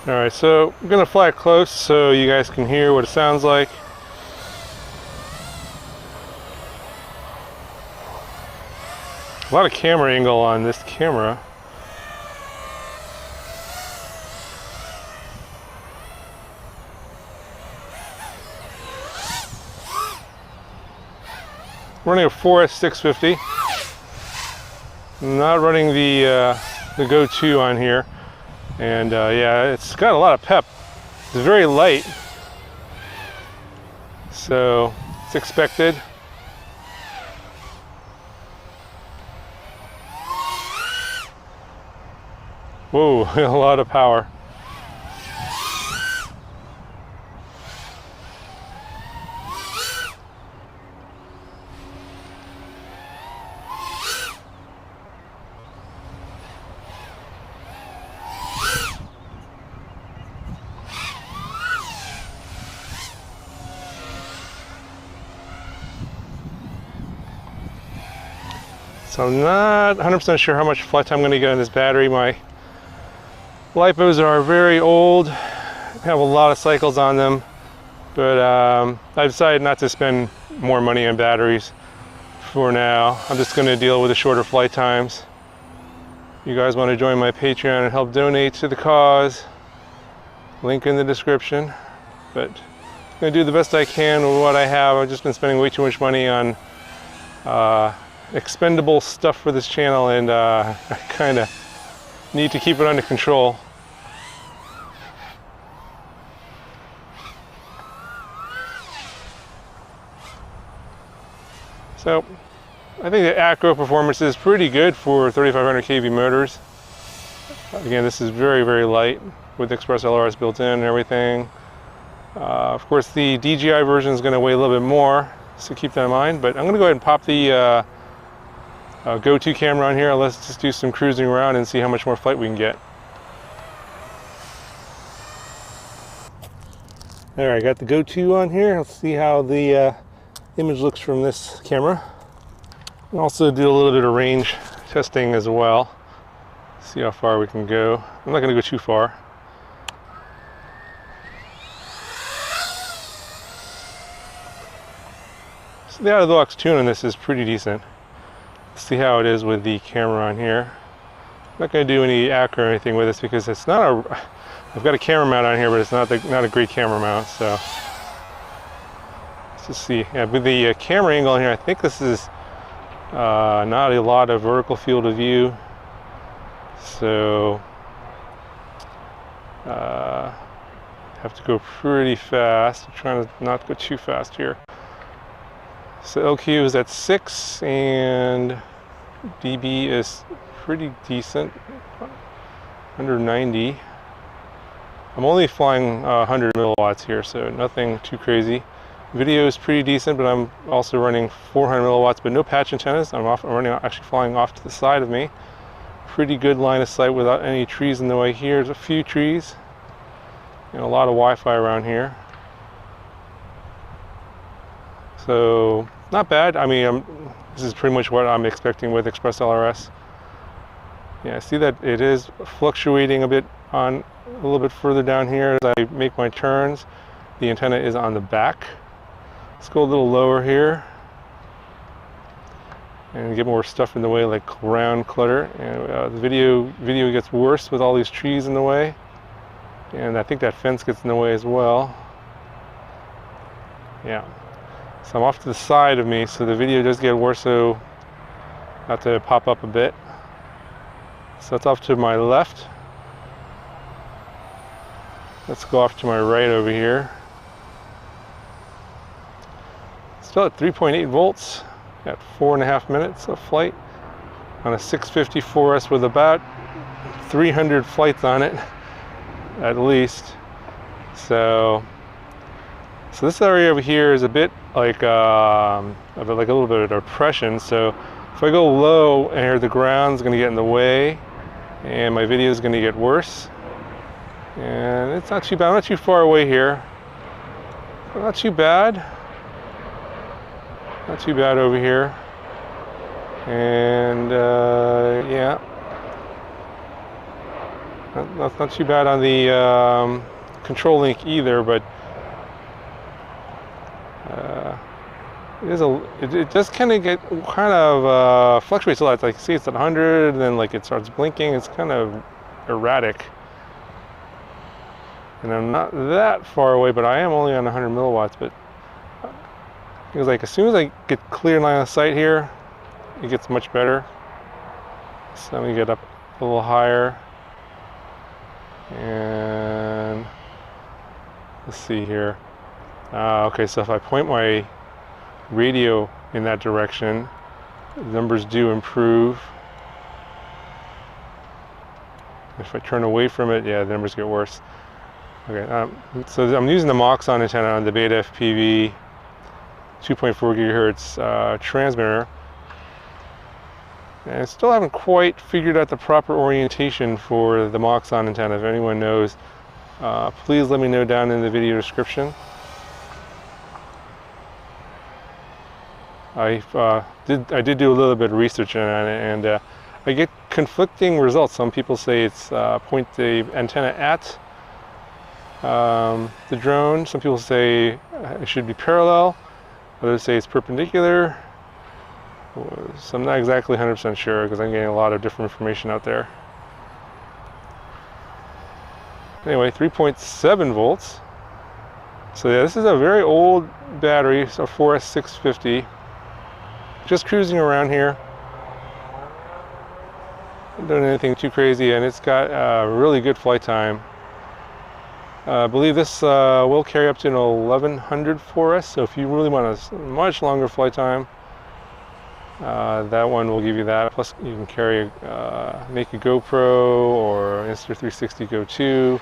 Alright, so I'm going to fly it close so you guys can hear what it sounds like. A lot of camera angle on this camera. Running a 4S650. I'm not running the Go2 on here. And yeah, it's got a lot of pep. It's very light, so it's expected. Whoa, a lot of power. So I'm not 100% sure how much flight time I'm going to get on this battery. My LiPos are very old, have a lot of cycles on them, but I decided not to spend more money on batteries for now. I'm just going to deal with the shorter flight times. You guys want to join my Patreon and help donate to the cause, link in the description. But I'm going to do the best I can with what I have. I've just been spending way too much money on expendable stuff for this channel, and I kind of need to keep it under control. So I think the acro performance is pretty good for 3500 kV motors. Again, this is very, very light with Express LRS built in and everything. Of course, the DJI version is going to weigh a little bit more, so keep that in mind. But I'm going to go ahead and pop the Go2 camera on here. Let's just do some cruising around and see how much more flight we can get. Alright, got the Go2 on here. Let's see how the image looks from this camera. And also do a little bit of range testing as well. See how far we can go. I'm not going to go too far. So the out-of-the-box tune on this is pretty decent. Let's see how it is with the camera on here. I'm not going to do any acro or anything with this because it's not a... I've got a camera mount on here, but it's not a great camera mount, so... Let's just see. Yeah, with the camera angle on here, I think this is not a lot of vertical field of view. So... have to go pretty fast. I'm trying to not go too fast here. So LQ is at 6 and dB is pretty decent, under 90. I'm only flying 100 milliwatts here, so nothing too crazy. Video is pretty decent, but I'm also running 400 milliwatts, but no patch antennas. I'm actually flying off to the side of me. Pretty good line of sight without any trees in the way here. There's a few trees and a lot of Wi-Fi around here. So not bad. I mean, this is pretty much what I'm expecting with Express LRS. Yeah, I see that it is fluctuating a bit on a little bit further down here as I make my turns. The antenna is on the back. Let's go a little lower here and get more stuff in the way, like ground clutter. And the video gets worse with all these trees in the way, and I think that fence gets in the way as well. Yeah. So I'm off to the side of me, so the video does get worse, so I have to pop up a bit. So that's off to my left. Let's go off to my right over here. Still at 3.8 volts, got 4.5 minutes of flight on a 654S with about 300 flights on it, at least. So this area over here is a bit like a little bit of depression. So if I go low and the ground's going to get in the way, and my video is going to get worse. And it's not too bad. I'm not too far away here. Not too bad. Not too bad over here. And yeah. Not too bad on the control link either, but it does kind of fluctuates a lot. Like, see, it's at 100, and then like it starts blinking. It's kind of erratic. And I'm not that far away, but I am only on 100 milliwatts. But it was like as soon as I get clear line of sight here, it gets much better. So let me get up a little higher, and let's see here. Okay, so if I point my radio in that direction, the numbers do improve. If I turn away from it, yeah, the numbers get worse. Okay, so I'm using the Moxon antenna on the Beta FPV 2.4 gigahertz transmitter. And I still haven't quite figured out the proper orientation for the Moxon antenna. If anyone knows, please let me know down in the video description. I did do a little bit of research on it, and I get conflicting results. Some people say it's point the antenna at the drone. Some people say it should be parallel. Others say it's perpendicular. So I'm not exactly 100% sure because I'm getting a lot of different information out there. Anyway, 3.7 volts. So yeah, this is a very old battery, so 4S650. Just cruising around here. Not doing anything too crazy, and it's got really good flight time. I believe this will carry up to an 1100 4S, so if you really want a much longer flight time, that one will give you that. Plus you can carry make a GoPro or Insta360 Go 2.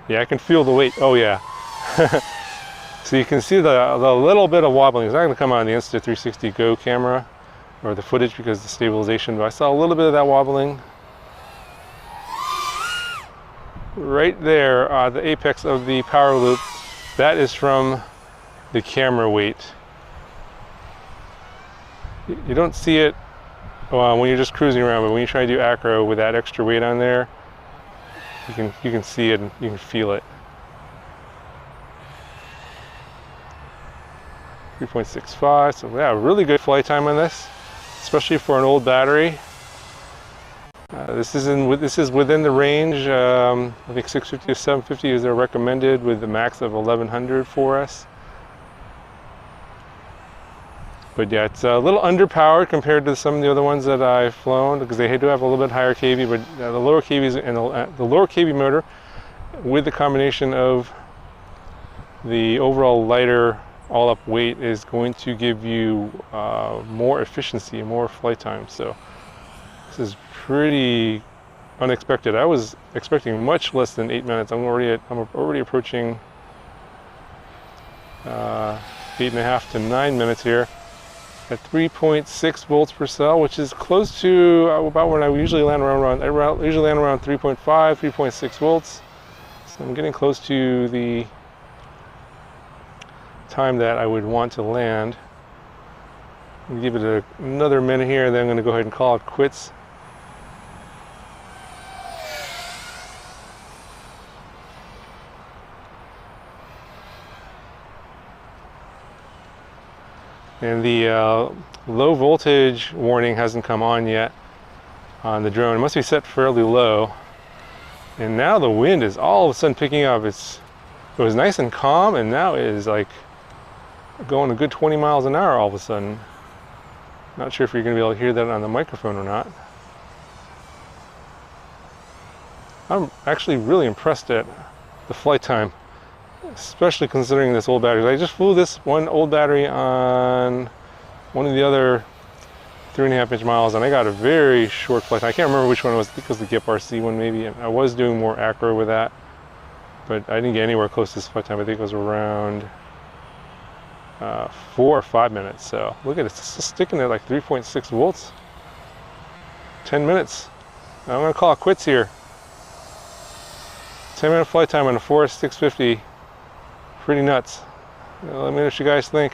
Yeah, I can feel the weight. Oh yeah. So you can see the little bit of wobbling. It's not going to come on the Insta360 Go camera or the footage because of the stabilization, but I saw a little bit of that wobbling. Right there, the apex of the power loop, that is from the camera weight. You don't see it when you're just cruising around, but when you try to do acro with that extra weight on there, you can see it and you can feel it. 3.65, so yeah, really good flight time on this, especially for an old battery. This is within the range. I think 650 to 750 is recommended with the max of 1100 4S. But yeah, it's a little underpowered compared to some of the other ones that I've flown because they do have a little bit higher kV, but the lower KVs and the lower kV motor with the combination of the overall lighter all-up weight is going to give you more efficiency and more flight time. So this is pretty unexpected. I was expecting much less than 8 minutes. I'm already approaching 8.5 to 9 minutes here at 3.6 volts per cell, which is close to about where I usually land around. I usually land around 3.5, 3.6 volts. So I'm getting close to the time that I would want to land. I'm gonna give it another minute here, and then I'm going to go ahead and call it quits. And the low voltage warning hasn't come on yet on the drone. It must be set fairly low. And now the wind is all of a sudden picking up. It was nice and calm, and now it is like going a good 20 miles an hour all of a sudden. Not sure if you're going to be able to hear that on the microphone or not. I'm actually really impressed at the flight time, especially considering this old battery. I just flew this one old battery on one of the other 3.5-inch miles, and I got a very short flight time. I can't remember which one it was. I think it was the GIP RC one maybe. And I was doing more acro with that, but I didn't get anywhere close to this flight time. I think it was around 4 or 5 minutes. So look at it, it's still sticking at like 3.6 volts. 10 minutes. I'm going to call it quits here. 10-minute flight time on a 4S650. Pretty nuts. Let me know what you guys think.